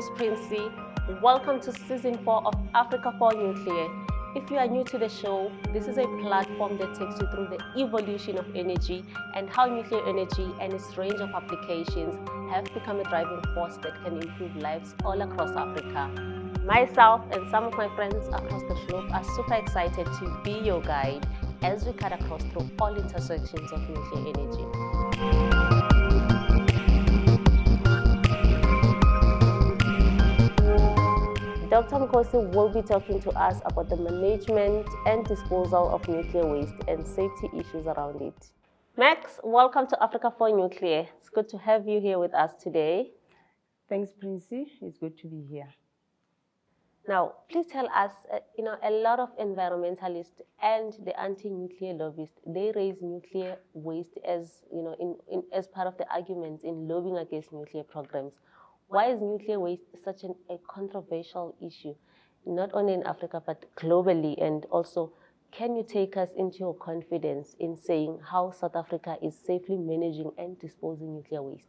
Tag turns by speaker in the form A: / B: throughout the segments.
A: is Princey. Welcome to Season 4 of Africa4Nuclear. If you are new to the show, this is a platform that takes you through the evolution of energy and how nuclear energy and its range of applications have become a driving force that can improve lives all across Africa. Myself and some of my friends across the globe are super excited to be your guide as we cut across through all intersections of nuclear energy. Dr. Mkhosi will be talking to us about the management and disposal of nuclear waste and safety issues around it. Max, welcome to Africa4Nuclear. It's good to have you here with us today.
B: Thanks, Princey. It's good to be here.
A: Now, please tell us, a lot of environmentalists and the anti-nuclear lobbyists, they raise nuclear waste as, as part of the arguments in lobbying against nuclear programs. Why is nuclear waste such a controversial issue, not only in Africa, but globally? And also, can you take us into your confidence in saying how South Africa is safely managing and disposing nuclear waste?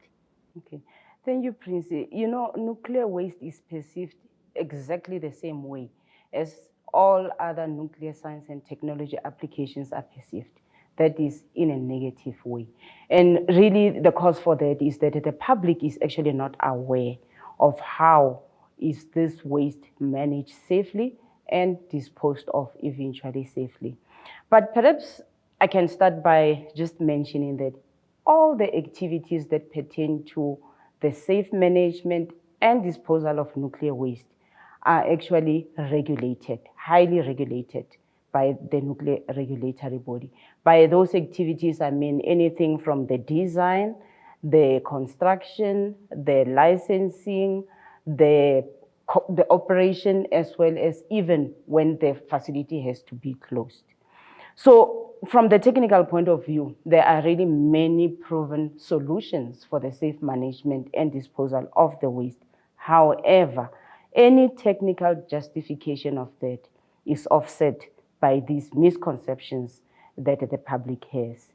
B: Okay. Thank you, Princey. Nuclear waste is perceived exactly the same way as all other nuclear science and technology applications are perceived. That is in a negative way. And really the cause for that is that the public is actually not aware of how is this waste managed safely and disposed of eventually safely. But perhaps I can start by just mentioning that all the activities that pertain to the safe management and disposal of nuclear waste are actually regulated, highly regulated by the nuclear regulatory body. By those activities, I mean anything from the design, the construction, the licensing, the operation, as well as even when the facility has to be closed. So from the technical point of view, there are really many proven solutions for the safe management and disposal of the waste. However, any technical justification of that is offset by these misconceptions that the public has.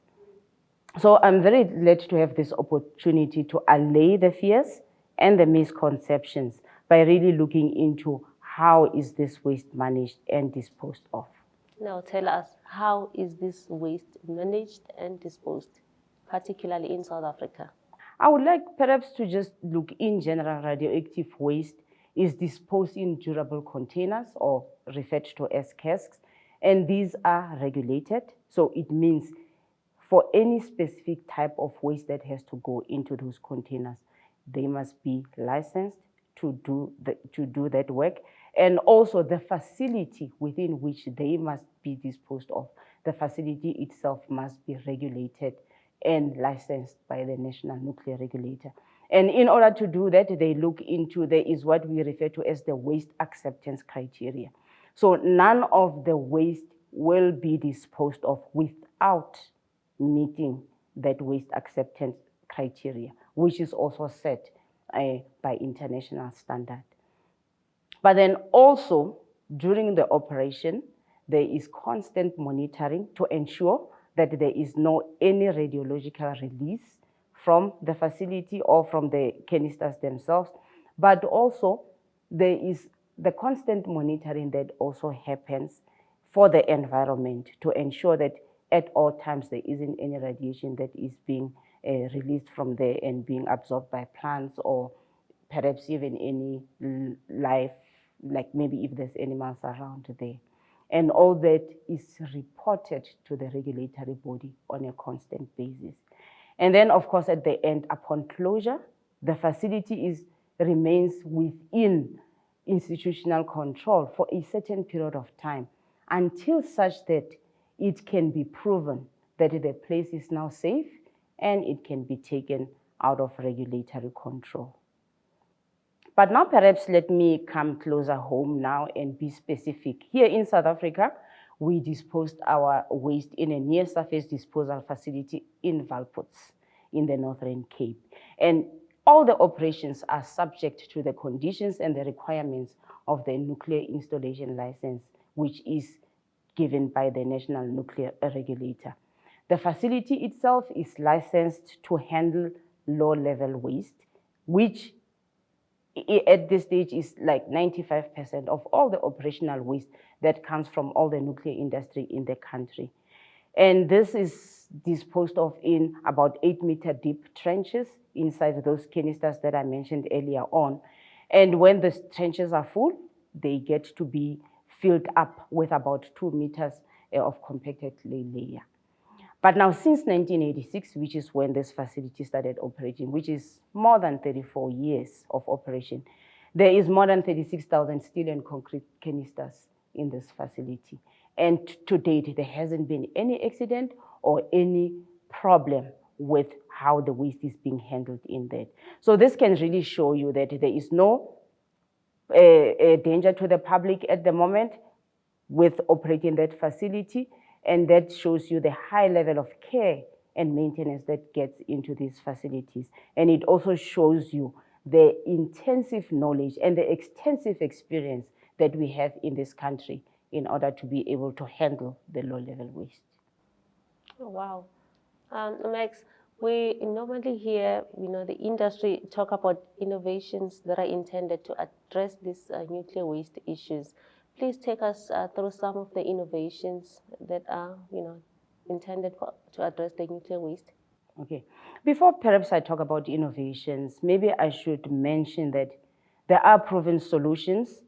B: So I'm very glad to have this opportunity to allay the fears and the misconceptions by really looking into how is this waste managed and disposed of.
A: Now tell us, how is this waste managed and disposed, particularly in South Africa?
B: I would like perhaps to just look in general. Radioactive waste is disposed in durable containers, or referred to as casks, and these are regulated. So it means for any specific type of waste that has to go into those containers, they must be licensed to do that work. And also the facility within which they must be disposed of, the facility itself must be regulated and licensed by the National Nuclear Regulator. And in order to do that, they look into, there is what we refer to as the waste acceptance criteria. So none of the waste will be disposed of without meeting that waste acceptance criteria, which is also set by international standard. But then also during the operation, there is constant monitoring to ensure that there is no any radiological release from the facility or from the canisters themselves, but also there is the constant monitoring that also happens for the environment to ensure that at all times there isn't any radiation that is being released from there and being absorbed by plants, or perhaps even any life, like maybe if there's animals around there. And all that is reported to the regulatory body on a constant basis. And then, of course, at the end, upon closure, the facility remains within institutional control for a certain period of time until such that it can be proven that the place is now safe and it can be taken out of regulatory control. But now perhaps let me come closer home now and be specific. Here in South Africa, we disposed our waste in a near-surface disposal facility in Valpots in the Northern Cape. And all the operations are subject to the conditions and the requirements of the nuclear installation license, which is given by the National Nuclear Regulator. The facility itself is licensed to handle low-level waste, which at this stage is like 95% of all the operational waste that comes from all the nuclear industry in the country. And this is disposed of in about 8-meter deep trenches inside those canisters that I mentioned earlier on. And when the trenches are full, they get to be filled up with about 2 meters of compacted clay layer. But now since 1986, which is when this facility started operating, which is more than 34 years of operation, there is more than 36,000 steel and concrete canisters in this facility. And to date, there hasn't been any accident or any problem with how the waste is being handled in that. So this can really show you that there is no danger to the public at the moment with operating that facility, and that shows you the high level of care and maintenance that gets into these facilities. And it also shows you the intensive knowledge and the extensive experience that we have in this country in order to be able to handle the low-level waste.
A: Oh, wow. Max, we normally hear, the industry talk about innovations that are intended to address these nuclear waste issues. Please take us through some of the innovations that are, intended to address the nuclear waste.
B: Okay. Before perhaps I talk about innovations, maybe I should mention that there are proven solutions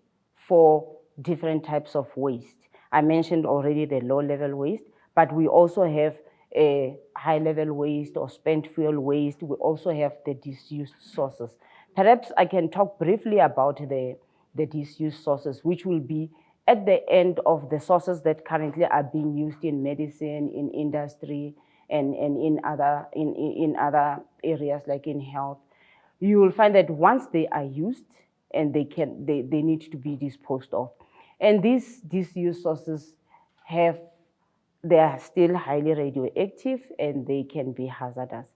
B: for different types of waste. I mentioned already the low-level waste, but we also have a high-level waste or spent fuel waste. We also have the disused sources. Perhaps I can talk briefly about the disused sources, which will be at the end of the sources that currently are being used in medicine, in industry, and in other areas like in health. You will find that once they are used, and they need to be disposed of. And these disused sources they are still highly radioactive and they can be hazardous.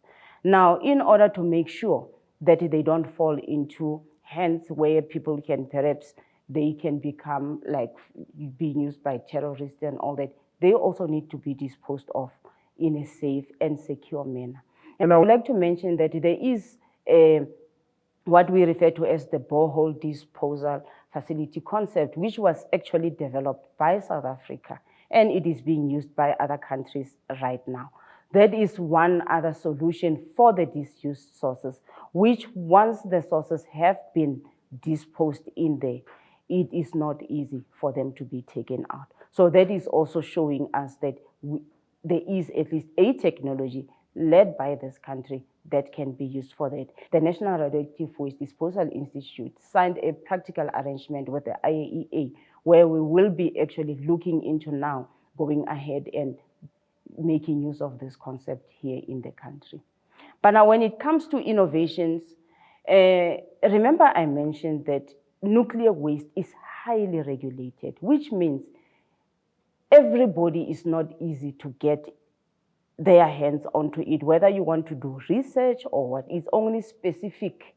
B: Now, in order to make sure that they don't fall into hands where people can perhaps, they can become like being used by terrorists and all that, they also need to be disposed of in a safe and secure manner. And I would like to mention that there is what we refer to as the borehole disposal facility concept, which was actually developed by South Africa, and it is being used by other countries right now. That is one other solution for the disused sources, which once the sources have been disposed in there, it is not easy for them to be taken out. So that is also showing us that there is at least a technology led by this country that can be used for that. The National Radioactive Waste Disposal Institute signed a practical arrangement with the IAEA, where we will be actually looking into now going ahead and making use of this concept here in the country. But now when it comes to innovations, remember I mentioned that nuclear waste is highly regulated, which means everybody is not easy to get their hands onto it, whether you want to do research or what. It's only specific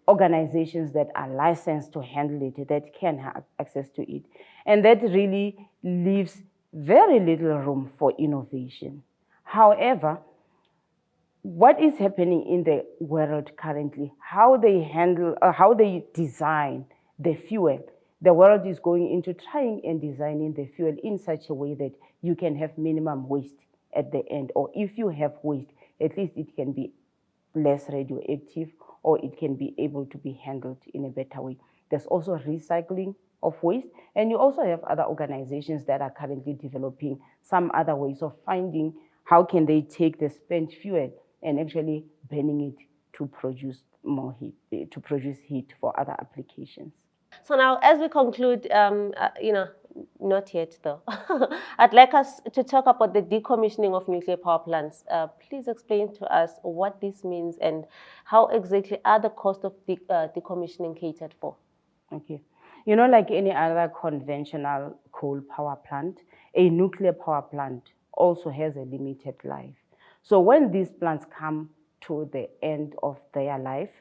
B: organizations that are licensed to handle it that can have access to it. And that really leaves very little room for innovation. However, what is happening in the world currently, how they handle, how they design the fuel, the world is going into trying and designing the fuel in such a way that you can have minimum waste at the end, or if you have waste, at least it can be less radioactive, or it can be able to be handled in a better way. There's also recycling of waste, and you also have other organizations that are currently developing some other ways of finding how can they take the spent fuel and actually burning it to produce more heat, to produce heat for other applications.
A: So now, as we conclude, not yet though, I'd like us to talk about the decommissioning of nuclear power plants. Please explain to us what this means and how exactly are the costs of decommissioning catered for?
B: Okay. Like any other conventional coal power plant, a nuclear power plant also has a limited life. So when these plants come to the end of their life,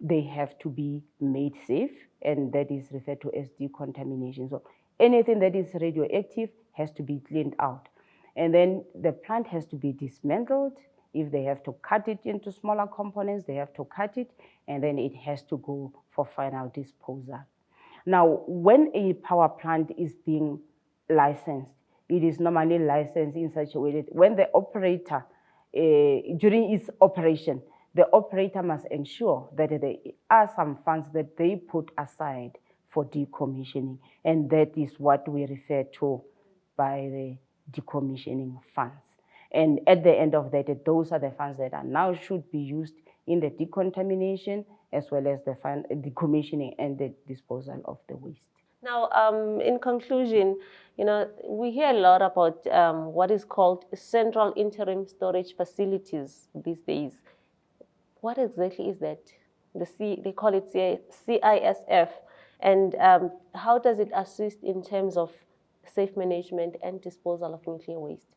B: they have to be made safe, and that is referred to as decontamination. So anything that is radioactive has to be cleaned out. And then the plant has to be dismantled If they have to cut it into smaller components, they have to cut it, and then it has to go for final disposal. Now, when a power plant is being licensed, it is normally licensed in such a way that when the operator, during its operation, the operator must ensure that there are some funds that they put aside for decommissioning, and that is what we refer to by the decommissioning funds. And at the end of that, those are the funds that are now should be used in the decontamination as well as the decommissioning and the disposal of the waste.
A: Now, in conclusion, we hear a lot about what is called central interim storage facilities these days. What exactly is that? They call it CISF, and how does it assist in terms of safe management and disposal of nuclear waste?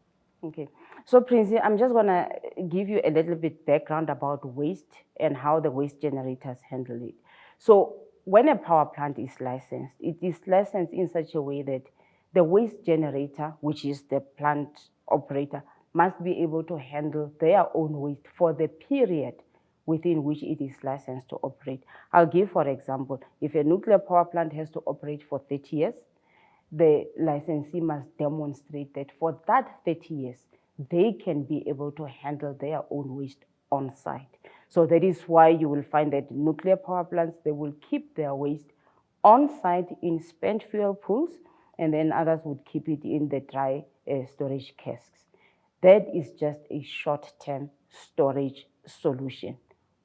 B: Okay, so Princey, I'm just gonna give you a little bit background about waste and how the waste generators handle it. So when a power plant is licensed, it is licensed in such a way that the waste generator, which is the plant operator, must be able to handle their own waste for the period within which it is licensed to operate. I'll give, for example, if a nuclear power plant has to operate for 30 years, the licensee must demonstrate that for that 30 years, they can be able to handle their own waste on site. So that is why you will find that nuclear power plants, they will keep their waste on site in spent fuel pools, and then others would keep it in the dry storage casks. That is just a short-term storage solution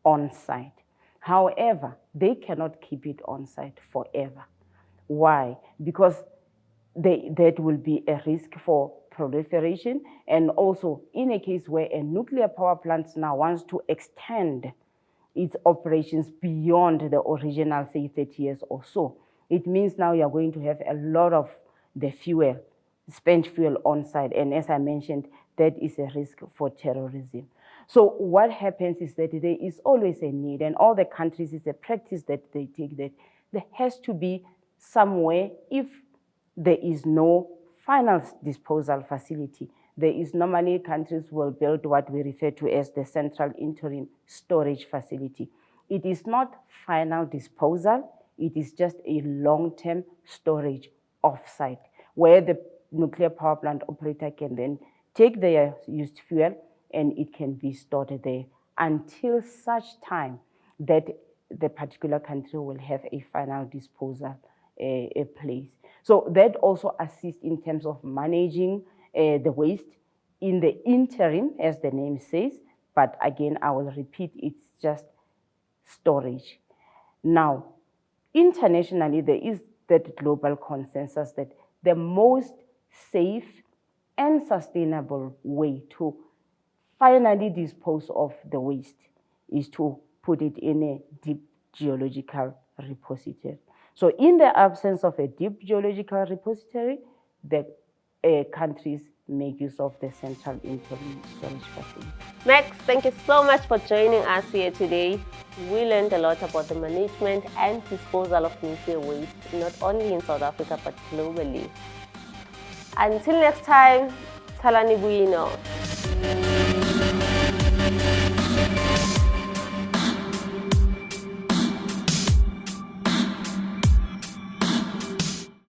B: on site. However, they cannot keep it on site forever. Why? Because that will be a risk for proliferation, and also in a case where a nuclear power plant now wants to extend its operations beyond the original, say, 30 years or so, it means now you're going to have a lot of the fuel, spent fuel on site, and as I mentioned, that is a risk for terrorism. So what happens is that there is always a need, and all the countries, is a practice that they take, that there has to be somewhere, if there is no final disposal facility, there is normally countries will build what we refer to as the central interim storage facility. It is not final disposal, it is just a long-term storage off-site, where the nuclear power plant operator can then take their used fuel and it can be stored there until such time that the particular country will have a final disposal place. So that also assists in terms of managing the waste in the interim, as the name says, but again, I will repeat, it's just storage. Now, internationally, there is that global consensus that the most safe and sustainable way to finally dispose of the waste is to put it in a deep geological repository. So in the absence of a deep geological repository, the countries make use of the central interim storage facility.
A: Max, thank you so much for joining us here today. We learned a lot about the management and disposal of nuclear waste, not only in South Africa, but globally. Until next time, Talani Buino.